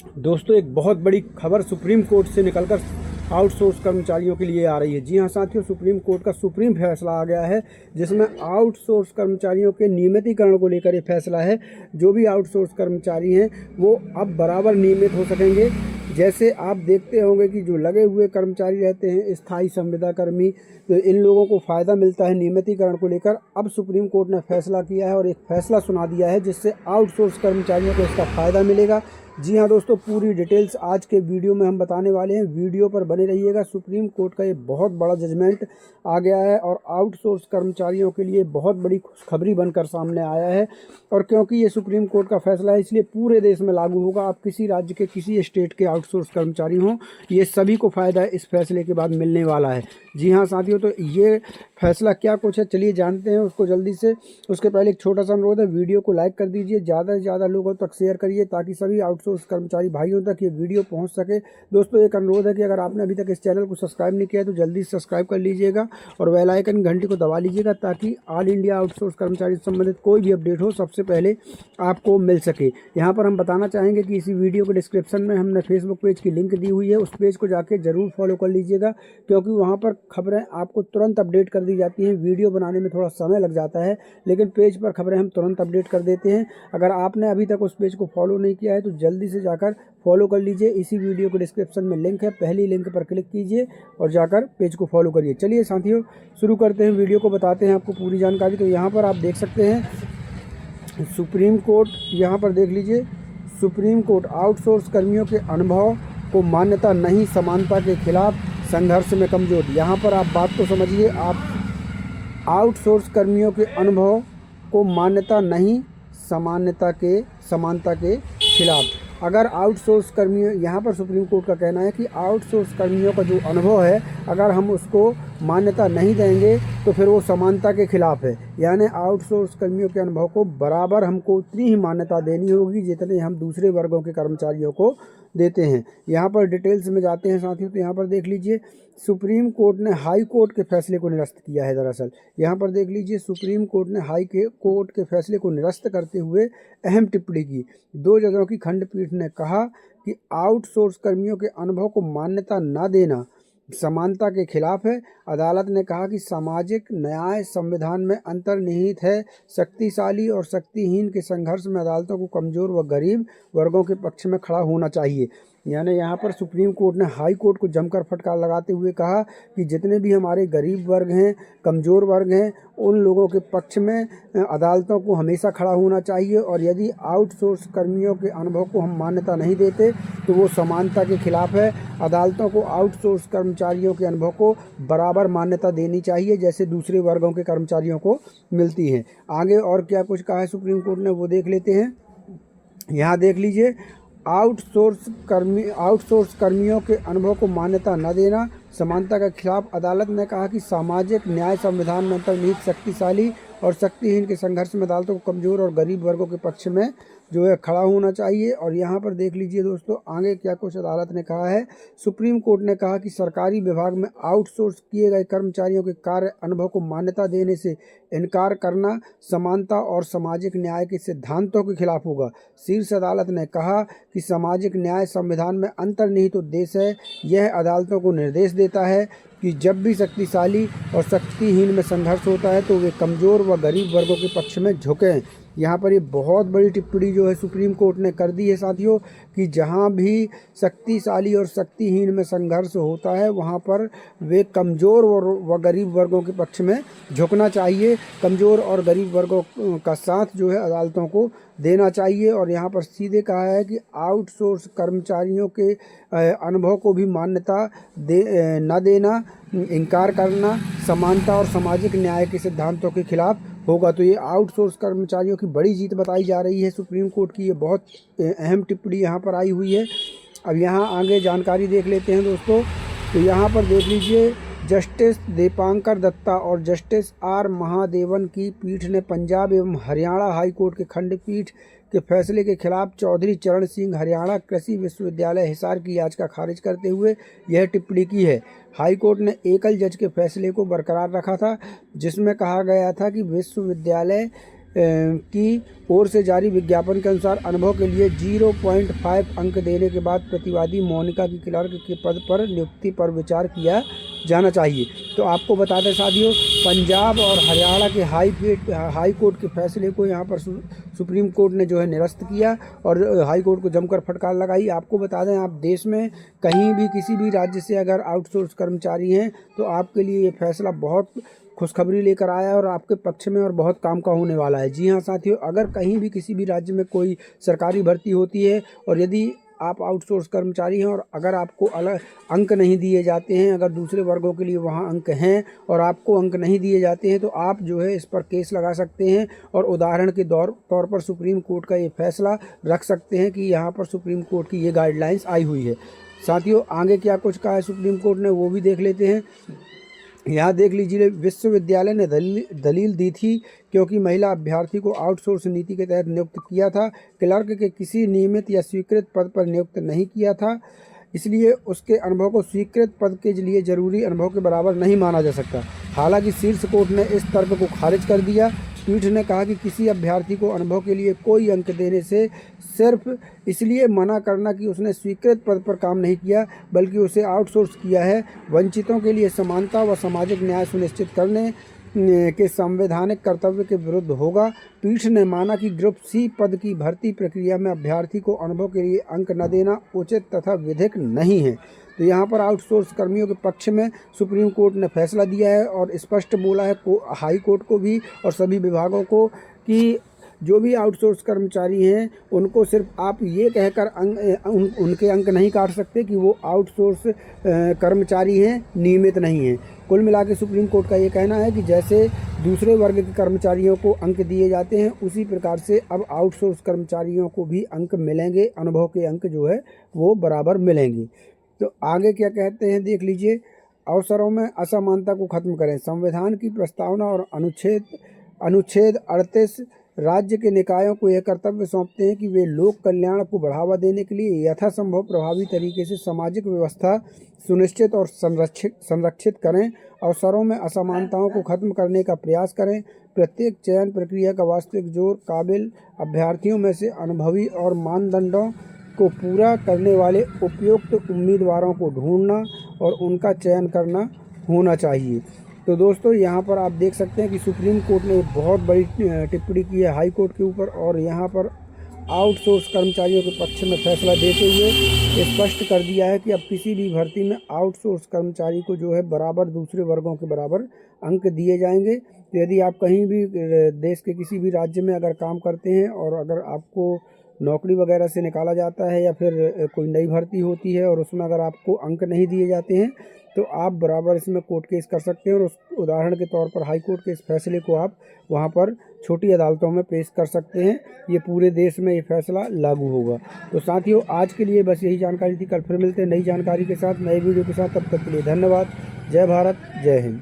दोस्तों, एक बहुत बड़ी खबर सुप्रीम कोर्ट से निकलकर आउटसोर्स कर्मचारियों के लिए आ रही है। जी हाँ साथियों, सुप्रीम कोर्ट का सुप्रीम फैसला आ गया है जिसमें आउटसोर्स कर्मचारियों के नियमितीकरण को लेकर ये फैसला है। जो भी आउटसोर्स कर्मचारी हैं वो अब बराबर नियमित हो सकेंगे। जैसे आप देखते होंगे कि जो लगे हुए कर्मचारी रहते हैं, स्थायी संविदा कर्मी, तो इन लोगों को फ़ायदा मिलता है नियमितीकरण को लेकर। अब सुप्रीम कोर्ट ने फैसला किया है और एक फैसला सुना दिया है जिससे आउटसोर्स कर्मचारियों को इसका फ़ायदा मिलेगा। जी हाँ दोस्तों, पूरी डिटेल्स आज के वीडियो में हम बताने वाले हैं। वीडियो पर बने रहिएगा। सुप्रीम कोर्ट का ये बहुत बड़ा जजमेंट आ गया है और आउटसोर्स कर्मचारियों के लिए बहुत बड़ी खुशखबरी बनकर सामने आया है। और क्योंकि ये सुप्रीम कोर्ट का फैसला है, इसलिए पूरे देश में लागू होगा। आप किसी राज्य के, किसी स्टेट के आउटसोर्स कर्मचारी हों, ये सभी को फ़ायदा इस फैसले के बाद मिलने वाला है। जी हाँ साथियों, तो ये फैसला क्या कुछ है, चलिए जानते हैं उसको जल्दी से। उसके पहले एक छोटा सा अनुरोध है, वीडियो को लाइक कर दीजिए, ज़्यादा से ज़्यादा लोगों तक शेयर करिए ताकि सभी आउटसोर्स कर्मचारी भाइयों तक ये वीडियो पहुंच सके। दोस्तों, एक अनुरोध है कि अगर आपने अभी तक इस चैनल को सब्सक्राइब नहीं किया है तो जल्दी से सब्सक्राइब कर लीजिएगा और बेल आइकन घंटी को दबा लीजिएगा ताकि ऑल इंडिया आउटसोर्स कर्मचारी से संबंधित कोई भी अपडेट हो सबसे पहले आपको मिल सके। यहाँ पर हम बताना चाहेंगे कि इसी वीडियो के डिस्क्रिप्शन में हमने फेसबुक पेज की लिंक दी हुई है, उस पेज को जाके ज़रूर फॉलो कर लीजिएगा क्योंकि वहाँ पर खबरें आपको तुरंत अपडेट कर दी जाती हैं। वीडियो बनाने में थोड़ा समय लग जाता है लेकिन पेज पर खबरें हम तुरंत अपडेट कर देते हैं। अगर आपने अभी तक उस पेज को फॉलो नहीं किया है तो जल्दी से जाकर फॉलो कर लीजिए। इसी वीडियो के डिस्क्रिप्शन में लिंक है, पहली लिंक पर क्लिक कीजिए और जाकर पेज को फॉलो करिए। चलिए साथियों, शुरू करते हैं वीडियो को, बताते हैं आपको पूरी जानकारी। तो यहाँ पर आप देख सकते हैं सुप्रीम कोर्ट, यहाँ पर देख लीजिए, सुप्रीम कोर्ट आउटसोर्स कर्मियों के अनुभव को मान्यता नहीं, समानता के खिलाफ, संघर्ष में कमजोर। यहाँ पर आप बात को समझिए, आप आउटसोर्स कर्मियों के अनुभव को मान्यता नहीं, समानता के खिलाफ। अगर आउटसोर्स कर्मियों, यहाँ पर सुप्रीम कोर्ट का कहना है कि आउटसोर्स कर्मियों का जो अनुभव है अगर हम उसको मान्यता नहीं देंगे तो फिर वो समानता के खिलाफ है। यानी आउटसोर्स कर्मियों के अनुभव को बराबर हमको उतनी ही मान्यता देनी होगी जितने हम दूसरे वर्गों के कर्मचारियों को देते हैं। यहाँ पर डिटेल्स में जाते हैं साथियों, तो यहाँ पर देख लीजिए सुप्रीम कोर्ट ने हाई कोर्ट के फैसले को निरस्त किया है। दरअसल यहाँ पर देख लीजिए, सुप्रीम कोर्ट ने कोर्ट के फैसले को निरस्त करते हुए अहम टिप्पणी की। 2 जजों की खंडपीठ ने कहा कि आउटसोर्स कर्मियों के अनुभव को मान्यता न देना समानता के खिलाफ है। अदालत ने कहा कि सामाजिक न्याय संविधान में अंतर्निहित है। शक्तिशाली और शक्तिहीन के संघर्ष में अदालतों को कमज़ोर व गरीब वर्गों के पक्ष में खड़ा होना चाहिए। यानी यहाँ पर सुप्रीम कोर्ट ने हाई कोर्ट को जमकर फटकार लगाते हुए कहा कि जितने भी हमारे गरीब वर्ग हैं, कमज़ोर वर्ग हैं, उन लोगों के पक्ष में अदालतों को हमेशा खड़ा होना चाहिए और यदि आउटसोर्स कर्मियों के अनुभव को हम मान्यता नहीं देते तो वो समानता के खिलाफ है। अदालतों को आउटसोर्स कर्मचारियों के अनुभव को बराबर मान्यता देनी चाहिए जैसे दूसरे वर्गों के कर्मचारियों को मिलती है। आगे और क्या कुछ कहा है सुप्रीम कोर्ट ने वो देख लेते हैं। यहाँ देख लीजिए, आउटसोर्स कर्मियों के अनुभव को मान्यता न देना समानता के खिलाफ। अदालत ने कहा कि सामाजिक न्याय संविधान में अंतर्निहित शक्तिशाली और शक्तिहीन के संघर्ष में अदालतों को कमज़ोर और गरीब वर्गों के पक्ष में जो है खड़ा होना चाहिए। और यहाँ पर देख लीजिए दोस्तों, आगे क्या कुछ अदालत ने कहा है। सुप्रीम कोर्ट ने कहा कि सरकारी विभाग में आउटसोर्स किए गए कर्मचारियों के कार्य अनुभव को मान्यता देने से इनकार करना समानता और सामाजिक न्याय के सिद्धांतों के खिलाफ होगा। शीर्ष अदालत ने कहा कि सामाजिक न्याय संविधान में अंतर्निहित उद्देश्य है। यह अदालतों को निर्देश देता है कि जब भी शक्तिशाली और शक्तिहीन में संघर्ष होता है तो वे कमज़ोर व गरीब वर्गों के पक्ष में झुकें। यहाँ पर ये बहुत बड़ी टिप्पणी जो है सुप्रीम कोर्ट ने कर दी है साथियों कि जहाँ भी शक्तिशाली और शक्तिहीन में संघर्ष होता है वहाँ पर वे कमज़ोर व गरीब वर्गों के पक्ष में झुकना चाहिए। कमज़ोर और गरीब वर्गों का साथ जो है अदालतों को देना चाहिए। और यहाँ पर सीधे कहा है कि आउटसोर्स कर्मचारियों के अनुभव को भी मान्यता न देना, इनकार करना समानता और सामाजिक न्याय के सिद्धांतों के खिलाफ होगा। तो ये आउटसोर्स कर्मचारियों की बड़ी जीत बताई जा रही है सुप्रीम कोर्ट की। ये बहुत अहम टिप्पणी यहाँ पर आई हुई है। अब यहाँ आगे जानकारी देख लेते हैं दोस्तों। तो यहाँ पर देख लीजिए, जस्टिस दीपांकर दत्ता और जस्टिस आर महादेवन की पीठ ने पंजाब एवं हरियाणा हाई कोर्ट के खंडपीठ के फैसले के खिलाफ चौधरी चरण सिंह हरियाणा कृषि विश्वविद्यालय हिसार की याचिका खारिज करते हुए यह टिप्पणी की है। हाई कोर्ट ने एकल जज के फैसले को बरकरार रखा था जिसमें कहा गया था कि विश्वविद्यालय की ओर से जारी विज्ञापन के अनुसार अनुभव के लिए 0.5 अंक देने के बाद प्रतिवादी मोनिका की क्लर्क के पद पर नियुक्ति पर विचार किया जाना चाहिए। तो आपको बता दें साथियों, पंजाब और हरियाणा के हाई कोर्ट के फैसले को यहाँ पर सुप्रीम कोर्ट ने जो है निरस्त किया और हाई कोर्ट को जमकर फटकार लगाई। आपको बता दें, आप देश में कहीं भी किसी भी राज्य से अगर आउटसोर्स कर्मचारी हैं तो आपके लिए ये फैसला बहुत खुशखबरी लेकर आया है और आपके पक्ष में और बहुत काम का होने वाला है। जी हाँ साथियों, अगर कहीं भी किसी भी राज्य में कोई सरकारी भर्ती होती है और यदि आप आउटसोर्स कर्मचारी हैं और अगर आपको अलग अंक नहीं दिए जाते हैं, अगर दूसरे वर्गों के लिए वहाँ अंक हैं और आपको अंक नहीं दिए जाते हैं, तो आप जो है इस पर केस लगा सकते हैं और उदाहरण के तौर पर सुप्रीम कोर्ट का ये फैसला रख सकते हैं कि यहाँ पर सुप्रीम कोर्ट की ये गाइडलाइंस आई हुई है। साथियों, आगे क्या कुछ कहा है सुप्रीम कोर्ट ने वो भी देख लेते हैं। यहाँ देख लीजिए, विश्वविद्यालय ने दलील दी थी क्योंकि महिला अभ्यर्थी को आउटसोर्स नीति के तहत नियुक्त किया था, क्लर्क के किसी नियमित या स्वीकृत पद पर नियुक्त नहीं किया था, इसलिए उसके अनुभव को स्वीकृत पद के लिए जरूरी अनुभव के बराबर नहीं माना जा सकता। हालांकि शीर्ष कोर्ट ने इस तर्क को खारिज कर दिया। पीठ ने कहा कि किसी अभ्यर्थी को अनुभव के लिए कोई अंक देने से सिर्फ इसलिए मना करना कि उसने स्वीकृत पद पर काम नहीं किया, बल्कि उसे आउटसोर्स किया है, वंचितों के लिए समानता व सामाजिक न्याय सुनिश्चित करने के संवैधानिक कर्तव्य के विरुद्ध होगा। पीठ ने माना कि ग्रुप सी पद की भर्ती प्रक्रिया में अभ्यर्थी को अनुभव के लिए अंक न देना उचित तथा विधिक नहीं है। तो यहाँ पर आउटसोर्स कर्मियों के पक्ष में सुप्रीम कोर्ट ने फैसला दिया है और स्पष्ट बोला है हाई कोर्ट को भी और सभी विभागों को कि जो भी आउटसोर्स कर्मचारी हैं उनको सिर्फ आप ये कहकर उनके अंक नहीं काट सकते कि वो आउटसोर्स कर्मचारी हैं, नियमित नहीं हैं। कुल मिला के सुप्रीम कोर्ट का ये कहना है कि जैसे दूसरे वर्ग के कर्मचारियों को अंक दिए जाते हैं, उसी प्रकार से अब आउटसोर्स कर्मचारियों को भी अंक मिलेंगे, अनुभव के अंक जो है वो बराबर मिलेंगे। तो आगे क्या कहते हैं देख लीजिए। अवसरों में असमानता को खत्म करें, संविधान की प्रस्तावना और अनुच्छेद 38 राज्य के निकायों को यह कर्तव्य सौंपते हैं कि वे लोक कल्याण को बढ़ावा देने के लिए यथासंभव प्रभावी तरीके से सामाजिक व्यवस्था सुनिश्चित और संरक्षित करें, अवसरों में असमानताओं को खत्म करने का प्रयास करें, प्रत्येक चयन प्रक्रिया का वास्तविक जोर काबिल अभ्यर्थियों में से अनुभवी और मानदंडों को पूरा करने वाले उपयुक्त उम्मीदवारों को ढूंढना और उनका चयन करना होना चाहिए। तो दोस्तों, यहाँ पर आप देख सकते हैं कि सुप्रीम कोर्ट ने बहुत बड़ी टिप्पणी की है हाई कोर्ट के ऊपर और यहाँ पर आउटसोर्स कर्मचारियों के पक्ष में फैसला देते हुए स्पष्ट कर दिया है कि अब किसी भी भर्ती में आउटसोर्स कर्मचारी को जो है बराबर दूसरे वर्गों के बराबर अंक दिए जाएंगे। तो यदि आप कहीं भी देश के किसी भी राज्य में अगर काम करते हैं और अगर आपको नौकरी वगैरह से निकाला जाता है या फिर कोई नई भर्ती होती है और उसमें अगर आपको अंक नहीं दिए जाते हैं, तो आप बराबर इसमें कोर्ट केस कर सकते हैं और उस उदाहरण के तौर पर हाई कोर्ट के इस फैसले को आप वहां पर छोटी अदालतों में पेश कर सकते हैं। ये पूरे देश में ये फैसला लागू होगा। तो साथियों, आज के लिए बस यही जानकारी थी। कल फिर मिलते हैं नई जानकारी के साथ, नए वीडियो के साथ। तब तक के लिए धन्यवाद। जय भारत, जय हिंद।